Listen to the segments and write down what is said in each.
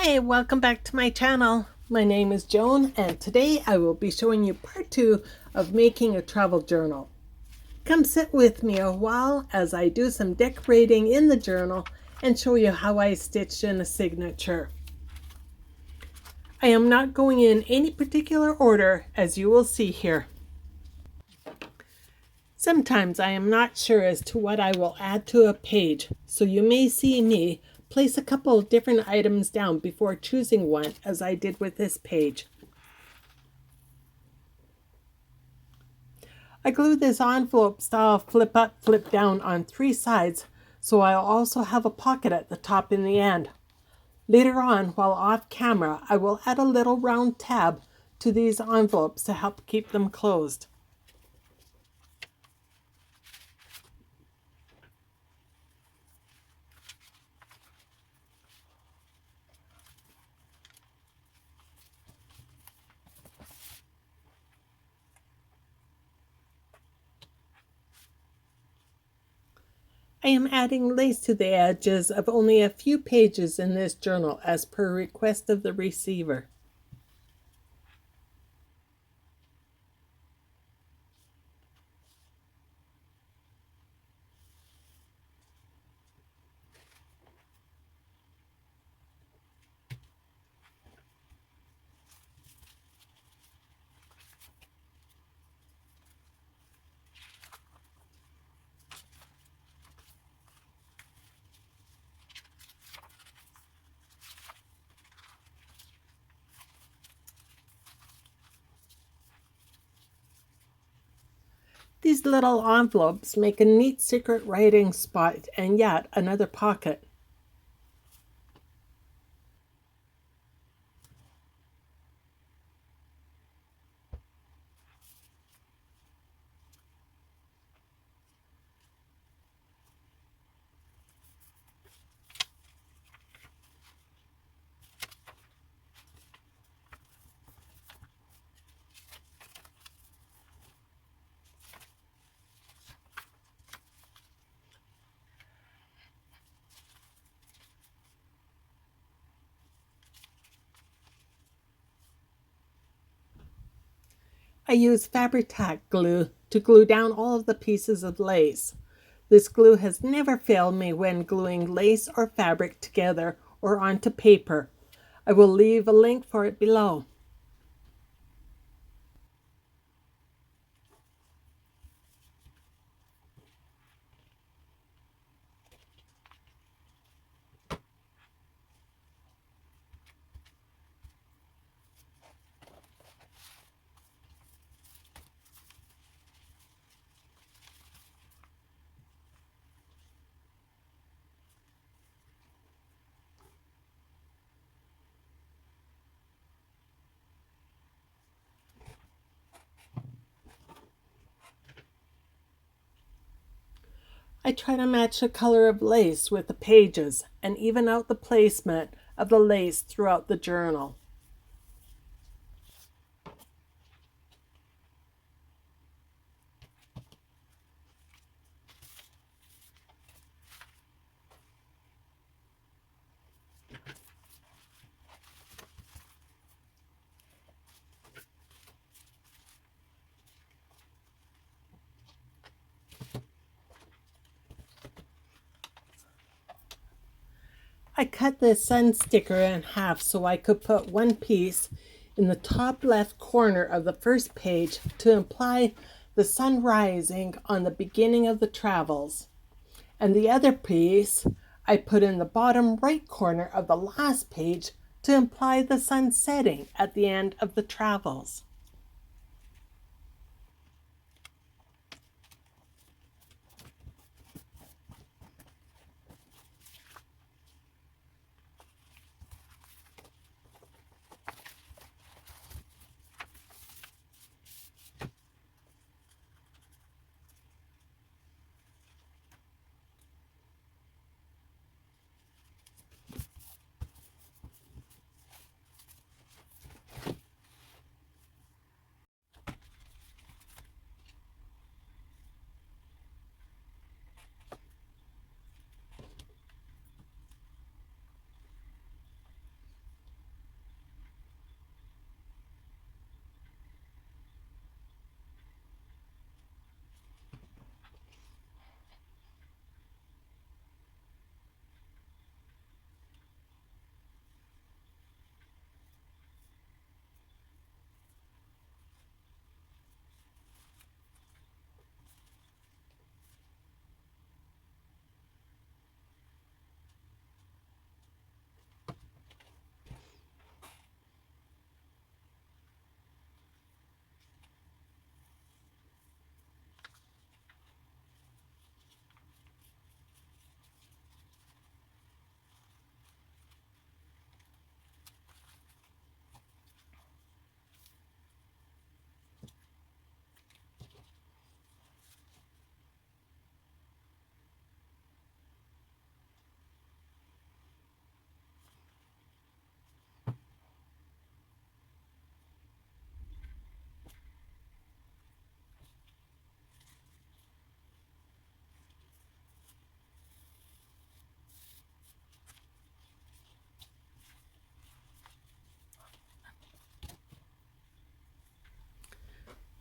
Hi, welcome back to my channel. My name is Joan and today I will be showing you part 2 of making a travel journal. Come sit with me a while as I do some decorating in the journal and show you how I stitched in a signature. I am not going in any particular order, as you will see here. Sometimes I am not sure as to what I will add to a page, so you may see me place a couple of different items down before choosing one, as I did with this page. I glued this envelope style flip up, flip down on 3 sides, so I'll also have a pocket at the top in the end. Later on, while off camera, I will add a little round tab to these envelopes to help keep them closed. I am adding lace to the edges of only a few pages in this journal as per request of the receiver. These little envelopes make a neat secret writing spot and yet another pocket. I use Fabri-Tac glue to glue down all of the pieces of lace. This glue has never failed me when gluing lace or fabric together or onto paper. I will leave a link for it below. I try to match the color of lace with the pages and even out the placement of the lace throughout the journal. I cut this sun sticker in half so I could put one piece in the top left corner of the first page to imply the sun rising on the beginning of the travels. And the other piece I put in the bottom right corner of the last page to imply the sun setting at the end of the travels.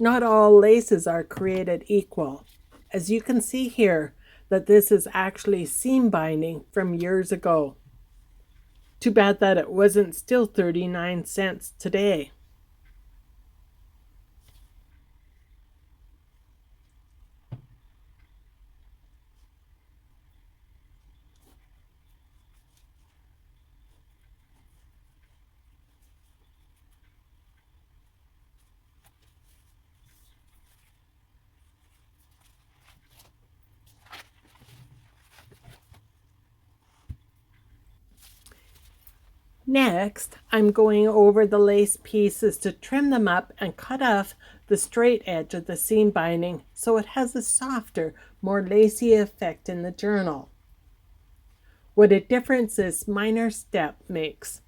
Not all laces are created equal. As you can see here, that this is actually seam binding from years ago. Too bad that it wasn't still 39 cents today. Next, I'm going over the lace pieces to trim them up and cut off the straight edge of the seam binding so it has a softer, more lacy effect in the journal. What a difference this minor step makes.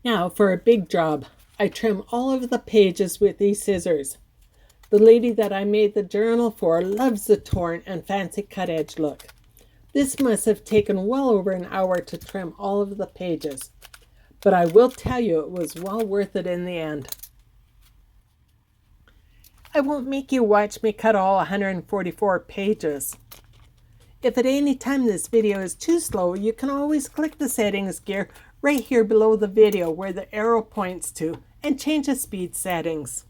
Now for a big job. I trim all of the pages with these scissors. The lady that I made the journal for loves the torn and fancy cut edge look. This must have taken well over an hour to trim all of the pages, but I will tell you it was well worth it in the end. I won't make you watch me cut all 144 pages. If at any time this video is too slow, you can always click the settings gear right here below the video where the arrow points to and change the speed settings.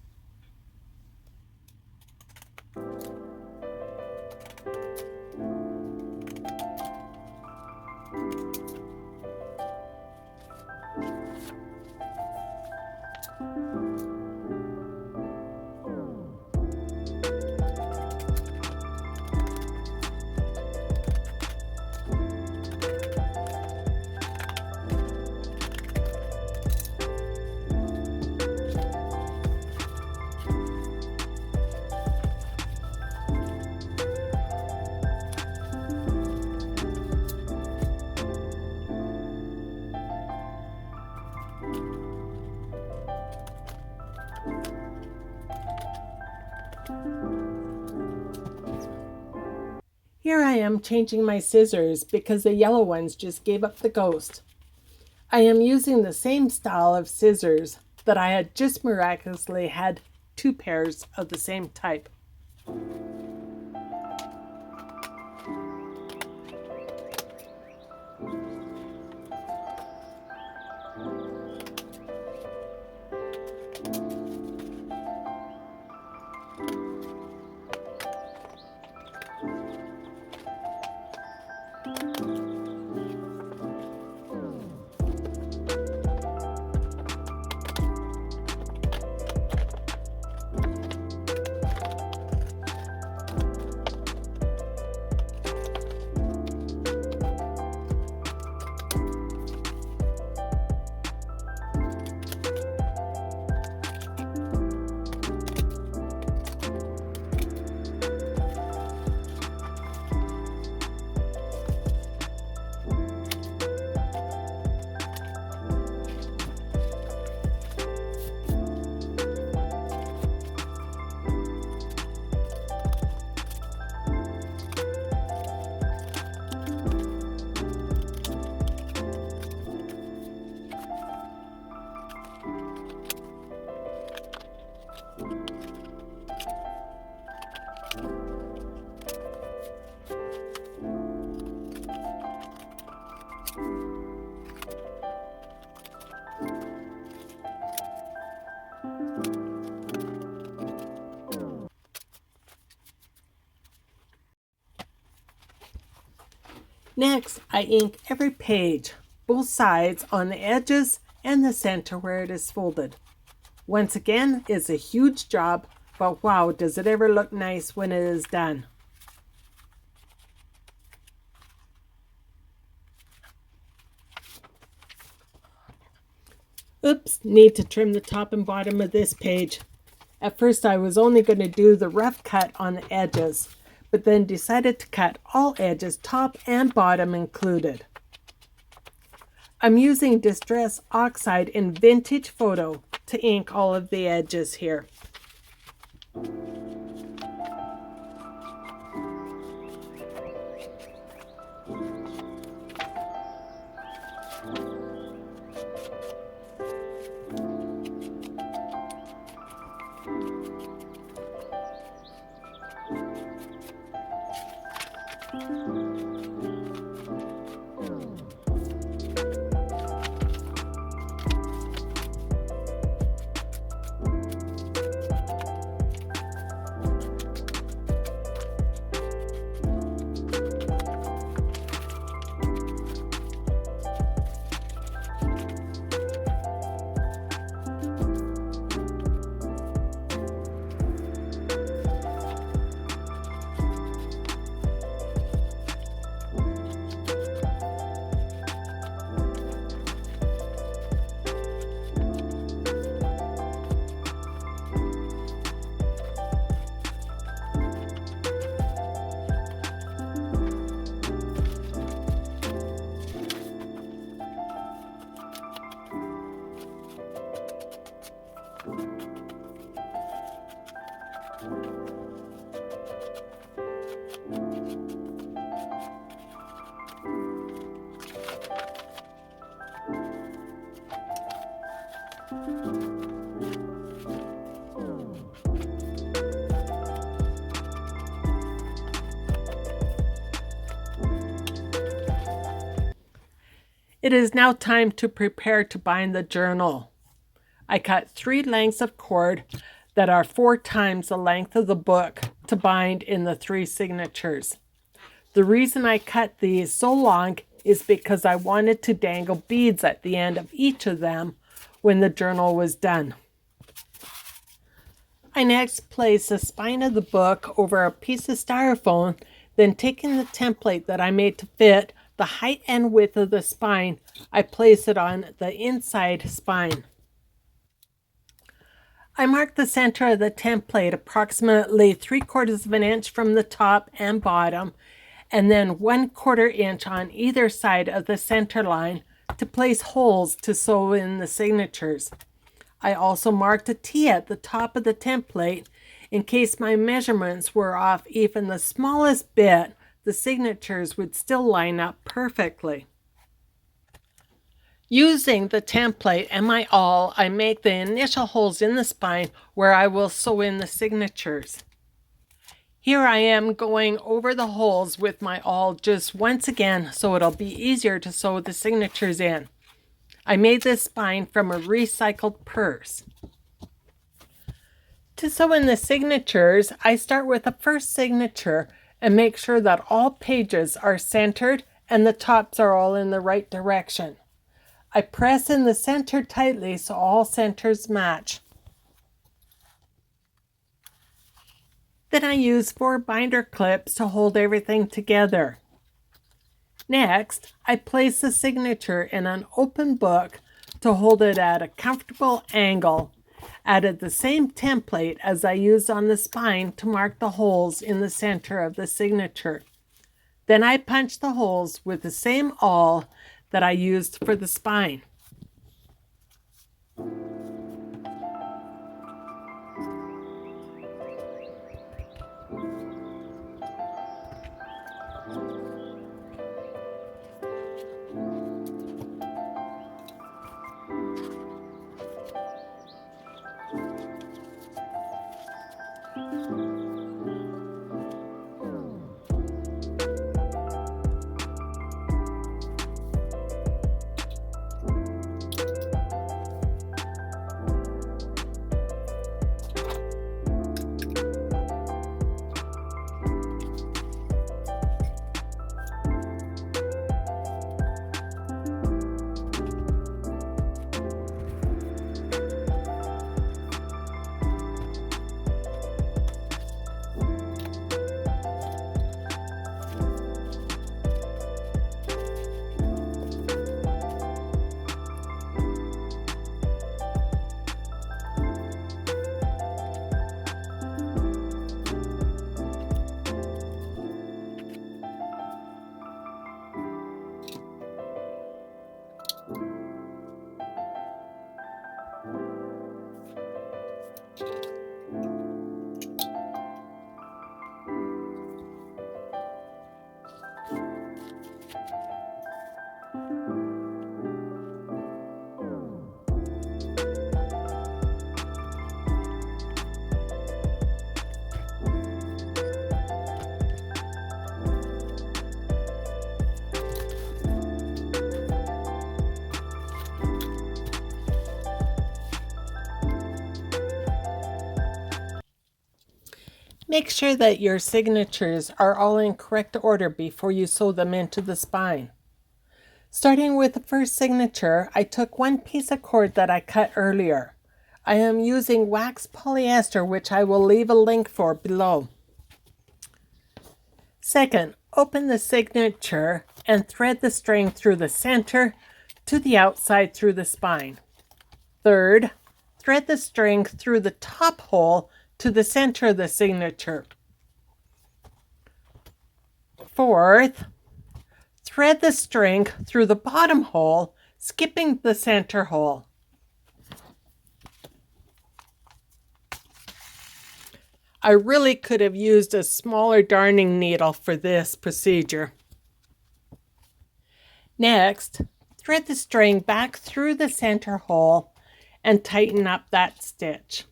Here I am changing my scissors because the yellow ones just gave up the ghost. I am using the same style of scissors that I had just miraculously had 2 pairs of the same type. Next, I ink every page, both sides on the edges and the center where it is folded. Once again, it's a huge job, but wow, does it ever look nice when it is done. Oops, need to trim the top and bottom of this page. At first I was only going to do the rough cut on the edges, but then decided to cut all edges, top and bottom included. I'm using Distress Oxide in Vintage Photo to ink all of the edges here. It is now time to prepare to bind the journal. I cut 3 lengths of cord that are 4 times the length of the book to bind in the 3 signatures. The reason I cut these so long is because I wanted to dangle beads at the end of each of them when the journal was done. I next place the spine of the book over a piece of styrofoam, then taking the template that I made to fit the height and width of the spine, I place it on the inside spine. I mark the center of the template approximately 3/4 of an inch from the top and bottom, and then 1/4 inch on either side of the center line to place holes to sew in the signatures. I also marked a T at the top of the template in case my measurements were off even the smallest bit. The signatures would still line up perfectly. Using the template and my awl, I make the initial holes in the spine where I will sew in the signatures. Here I am going over the holes with my awl just once again so it'll be easier to sew the signatures in. I made this spine from a recycled purse. To sew in the signatures, I start with the first signature and make sure that all pages are centered and the tops are all in the right direction. I press in the center tightly so all centers match. Then I use 4 binder clips to hold everything together. Next, I place the signature in an open book to hold it at a comfortable angle. Added the same template as I used on the spine to mark the holes in the center of the signature. Then I punch the holes with the same awl that I used for the spine. Make sure that your signatures are all in correct order before you sew them into the spine. Starting with the first signature, I took one piece of cord that I cut earlier. I am using wax polyester, which I will leave a link for below. Second, open the signature and thread the string through the center to the outside through the spine. Third, thread the string through the top hole to the center of the signature. Fourth, thread the string through the bottom hole, skipping the center hole. I really could have used a smaller darning needle for this procedure. Next, thread the string back through the center hole and tighten up that stitch.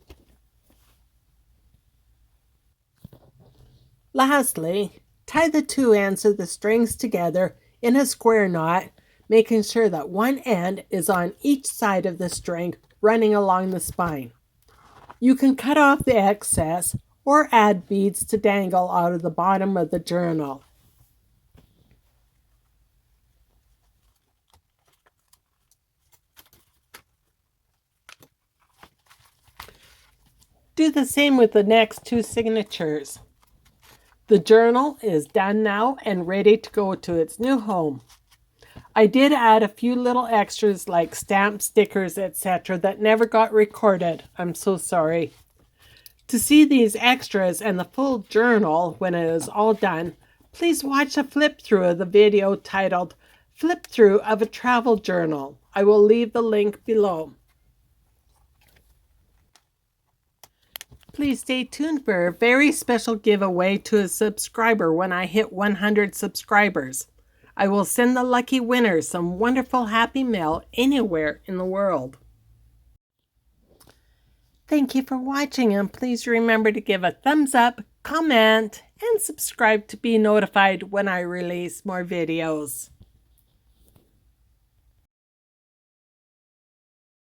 Lastly, tie the two ends of the strings together in a square knot, making sure that one end is on each side of the string running along the spine. You can cut off the excess or add beads to dangle out of the bottom of the journal. Do the same with the next two signatures. The journal is done now and ready to go to its new home. I did add a few little extras like stamp stickers, etc. that never got recorded. I'm so sorry. To see these extras and the full journal when it is all done, please watch a flip through of the video titled Flip Through of a Travel Journal. I will leave the link below. Please stay tuned for a very special giveaway to a subscriber when I hit 100 subscribers. I will send the lucky winner some wonderful happy mail anywhere in the world. Thank you for watching, and please remember to give a thumbs up, comment, and subscribe to be notified when I release more videos.